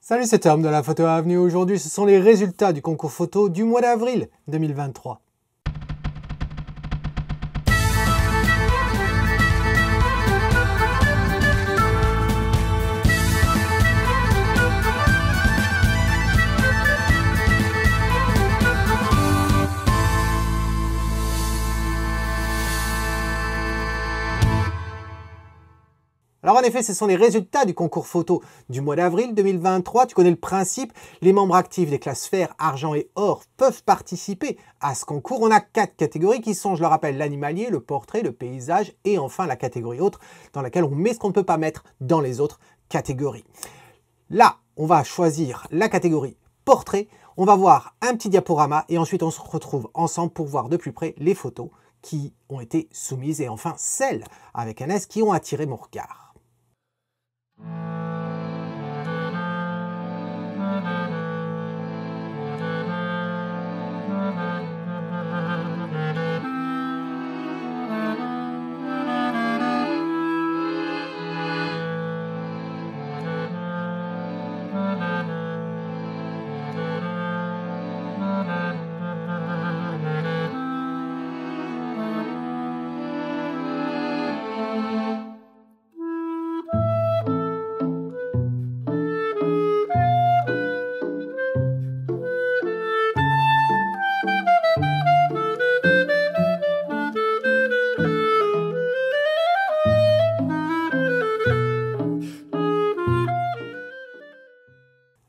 Salut, c'est Tom de la Photo Avenue. Aujourd'hui, ce sont les résultats du concours photo du mois d'avril 2023. Alors en effet, ce sont les résultats du concours photo du mois d'avril 2023. Tu connais le principe, les membres actifs des classes fer, argent et or peuvent participer à ce concours. On a 4 catégories qui sont, je le rappelle, l'animalier, le portrait, le paysage et enfin la catégorie autre dans laquelle on met ce qu'on ne peut pas mettre dans les autres catégories. Là, on va choisir la catégorie portrait. On va voir un petit diaporama et ensuite on se retrouve ensemble pour voir de plus près les photos qui ont été soumises et enfin celles avec un S qui ont attiré mon regard.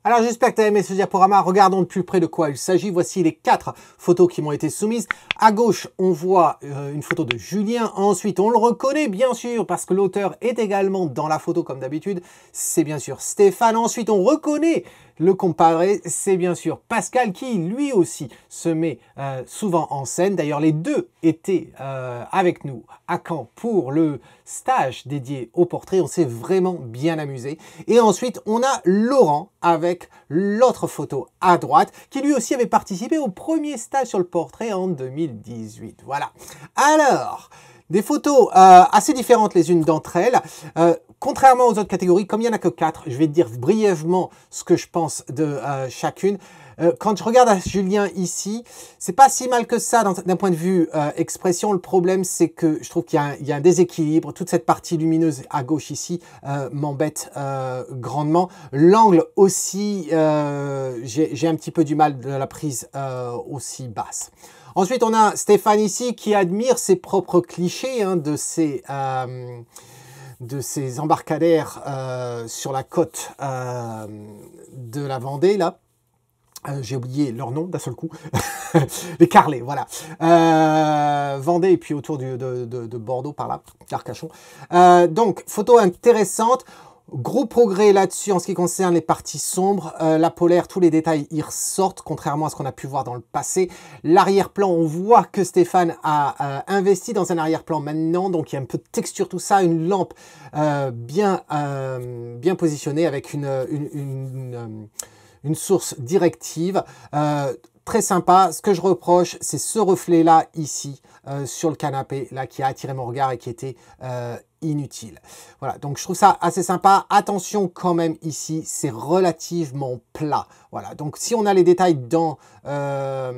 Alors j'espère que tu as aimé ce diaporama, regardons de plus près de quoi il s'agit. Voici les 4 photos qui m'ont été soumises. À gauche, on voit une photo de Julien. Ensuite, on le reconnaît bien sûr parce que l'auteur est également dans la photo comme d'habitude. C'est bien sûr Stéphane. Ensuite, on reconnaît le comparé, c'est bien sûr Pascal qui lui aussi se met souvent en scène. D'ailleurs, les deux étaient avec nous à Caen pour le stage dédié au portrait. On s'est vraiment bien amusé. Et ensuite, on a Laurent avec l'autre photo à droite qui lui aussi avait participé au premier stage sur le portrait en 2018. Voilà. Alors, des photos assez différentes les unes d'entre elles. Contrairement aux autres catégories, comme il n'y en a que 4, je vais te dire brièvement ce que je pense de chacune. Quand je regarde à Julien ici, c'est pas si mal que ça d'un point de vue expression. Le problème, c'est que je trouve qu'il y a un déséquilibre. Toute cette partie lumineuse à gauche ici m'embête grandement. L'angle aussi, j'ai un petit peu du mal de la prise aussi basse. Ensuite, on a Stéphane ici qui admire ses propres clichés hein, de ces embarcadères sur la côte de la Vendée, là. J'ai oublié leur nom d'un seul coup. Les Carlets, voilà. Vendée et puis autour de Bordeaux, par là, d'Arcachon. Donc, photo intéressante. Gros progrès là-dessus en ce qui concerne les parties sombres. La polaire, tous les détails y ressortent, contrairement à ce qu'on a pu voir dans le passé. L'arrière-plan, on voit que Stéphane a investi dans un arrière-plan maintenant. Donc, il y a un peu de texture, tout ça. Une lampe bien positionnée avec une source directive. Très sympa. Ce que je reproche, c'est ce reflet-là, ici, sur le canapé, là, qui a attiré mon regard et qui était inutile. Voilà, donc je trouve ça assez sympa. Attention quand même ici, c'est relativement plat. Voilà, donc si on a les détails dans la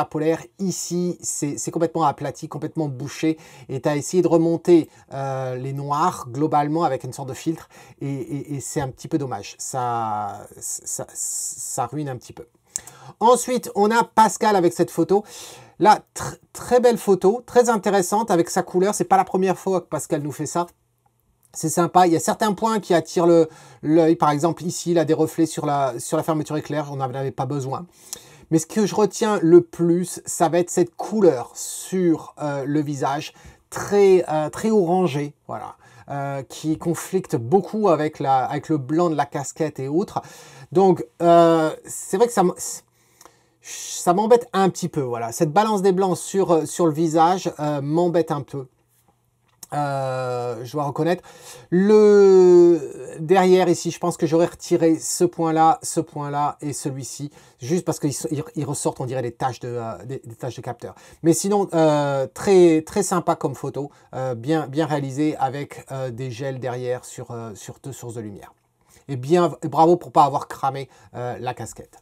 polaire, ici, c'est complètement aplati, complètement bouché. Et tu as essayé de remonter les noirs, globalement, avec une sorte de filtre. Et c'est un petit peu dommage. Ça ruine un petit peu. Ensuite, on a Pascal avec cette photo. Là, très belle photo, très intéressante avec sa couleur. C'est pas la première fois que Pascal nous fait ça. C'est sympa. Il y a certains points qui attirent l'œil. Par exemple, ici, il a des reflets sur la fermeture éclair. On n'en avait pas besoin. Mais ce que je retiens le plus, ça va être cette couleur sur le visage, très orangé, voilà, qui conflicte beaucoup avec le blanc de la casquette et autres. Donc, c'est vrai que ça m'embête un petit peu, voilà. Cette balance des blancs sur le visage m'embête un peu. Je dois reconnaître. Derrière ici, je pense que j'aurais retiré ce point-là et celui-ci, juste parce qu'ils ressortent, on dirait des taches de capteur. Mais sinon, très sympa comme photo, bien réalisé avec des gels derrière sur 2 sources de lumière. et bien bravo pour pas avoir cramé la casquette.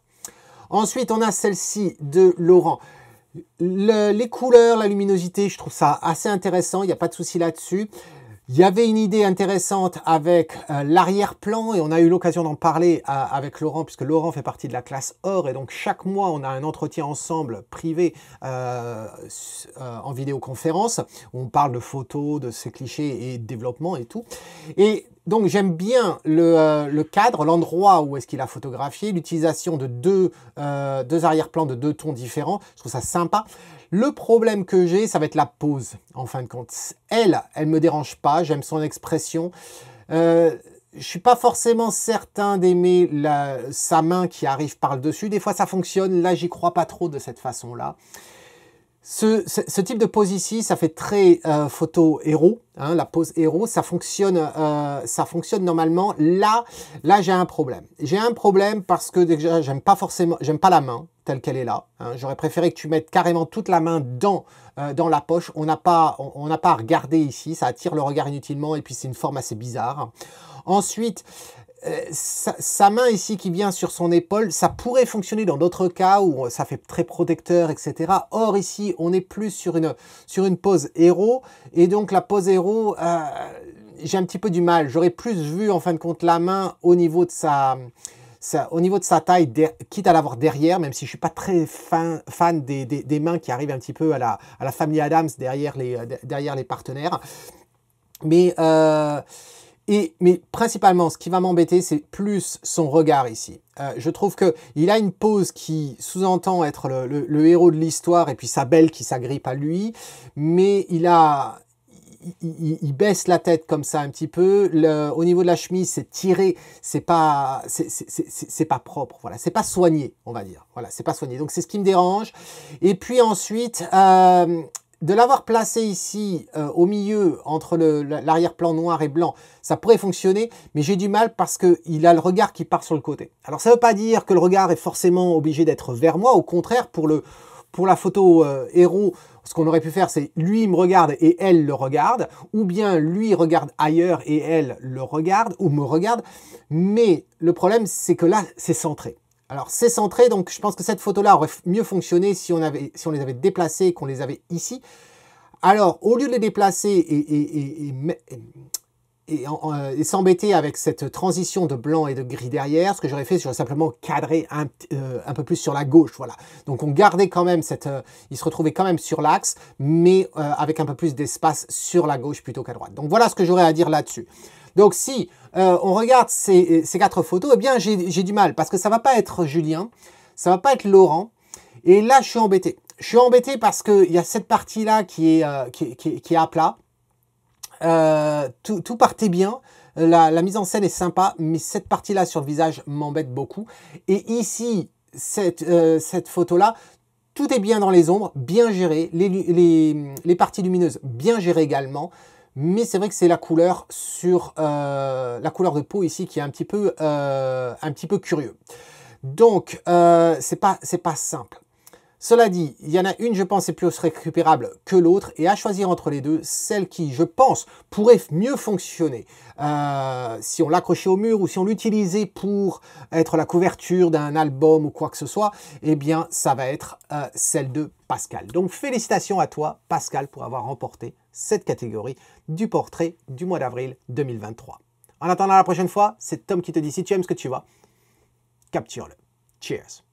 Ensuite, on a celle-ci de Laurent. Les couleurs, la luminosité, je trouve ça assez intéressant, il n'y a pas de souci là-dessus. Il y avait une idée intéressante avec l'arrière-plan et on a eu l'occasion d'en parler avec Laurent puisque Laurent fait partie de la classe or et donc chaque mois on a un entretien ensemble privé en vidéoconférence où on parle de photos, de ses clichés et de développement et tout. Et donc j'aime bien le cadre, l'endroit où est-ce qu'il a photographié, l'utilisation de deux arrière-plans de deux tons différents, je trouve ça sympa. Le problème que j'ai, ça va être la pose, en fin de compte. Elle me dérange pas, j'aime son expression. Je suis pas forcément certain d'aimer sa main qui arrive par le dessus. Des fois, ça fonctionne. Là, j'y crois pas trop de cette façon-là. Ce type de pose ici, ça fait très photo héros, hein, la pose héros, ça fonctionne normalement. Là j'ai un problème. J'ai un problème parce que déjà, j'aime pas la main telle qu'elle est là. Hein. J'aurais préféré que tu mettes carrément toute la main dans la poche. On n'a pas à regarder ici, ça attire le regard inutilement et puis c'est une forme assez bizarre. Ensuite, sa main ici qui vient sur son épaule, ça pourrait fonctionner dans d'autres cas où ça fait très protecteur, etc. Or ici, on est plus sur une pose héros. Et donc la pose héros, j'ai un petit peu du mal. J'aurais plus vu en fin de compte la main au niveau de sa taille, quitte à l'avoir derrière, même si je ne suis pas très fan des mains qui arrivent un petit peu à la famille Adams derrière les partenaires. Mais principalement, ce qui va m'embêter, c'est plus son regard ici. Je trouve qu'il a une pose qui sous-entend être le héros de l'histoire et puis sa belle qui s'agrippe à lui, mais il baisse la tête comme ça un petit peu. Au niveau de la chemise, c'est tiré, c'est pas propre. Voilà, c'est pas soigné, on va dire. Voilà, c'est pas soigné. Donc c'est ce qui me dérange. Et puis ensuite, de l'avoir placé ici au milieu entre l'arrière-plan noir et blanc, ça pourrait fonctionner, mais j'ai du mal parce qu'il a le regard qui part sur le côté. Alors ça ne veut pas dire que le regard est forcément obligé d'être vers moi, au contraire, pour la photo héros, ce qu'on aurait pu faire, c'est lui il me regarde et elle le regarde, ou bien lui regarde ailleurs et elle le regarde ou me regarde, mais le problème c'est que là c'est centré. Alors c'est centré, donc je pense que cette photo-là aurait mieux fonctionné si on les avait déplacés et qu'on les avait ici. Alors au lieu de les déplacer et s'embêter avec cette transition de blanc et de gris derrière, ce que j'aurais fait, j'aurais simplement cadré un peu plus sur la gauche, voilà. Donc on gardait quand même il se retrouvait quand même sur l'axe, mais avec un peu plus d'espace sur la gauche plutôt qu'à droite. Donc voilà ce que j'aurais à dire là-dessus. Donc si on regarde ces 4 photos, eh bien j'ai du mal parce que ça va pas être Julien, ça va pas être Laurent. Et là je suis embêté. Je suis embêté parce qu'il y a cette partie-là qui est à plat. Tout partait bien. La mise en scène est sympa, mais cette partie-là sur le visage m'embête beaucoup. Et ici, cette photo-là, tout est bien dans les ombres, bien géré. Les parties lumineuses, bien gérées également. Mais c'est vrai que c'est la couleur la couleur de peau ici qui est un petit peu curieux. Donc, c'est pas simple. Cela dit, il y en a une, je pense, est plus récupérable que l'autre. Et à choisir entre les deux, celle qui, je pense, pourrait mieux fonctionner si on l'accrochait au mur ou si on l'utilisait pour être la couverture d'un album ou quoi que ce soit, eh bien, ça va être celle de Pascal. Donc, félicitations à toi, Pascal, pour avoir remporté cette catégorie du portrait du mois d'avril 2023. En attendant la prochaine fois, c'est Tom qui te dit, si tu aimes ce que tu vois, capture-le. Cheers!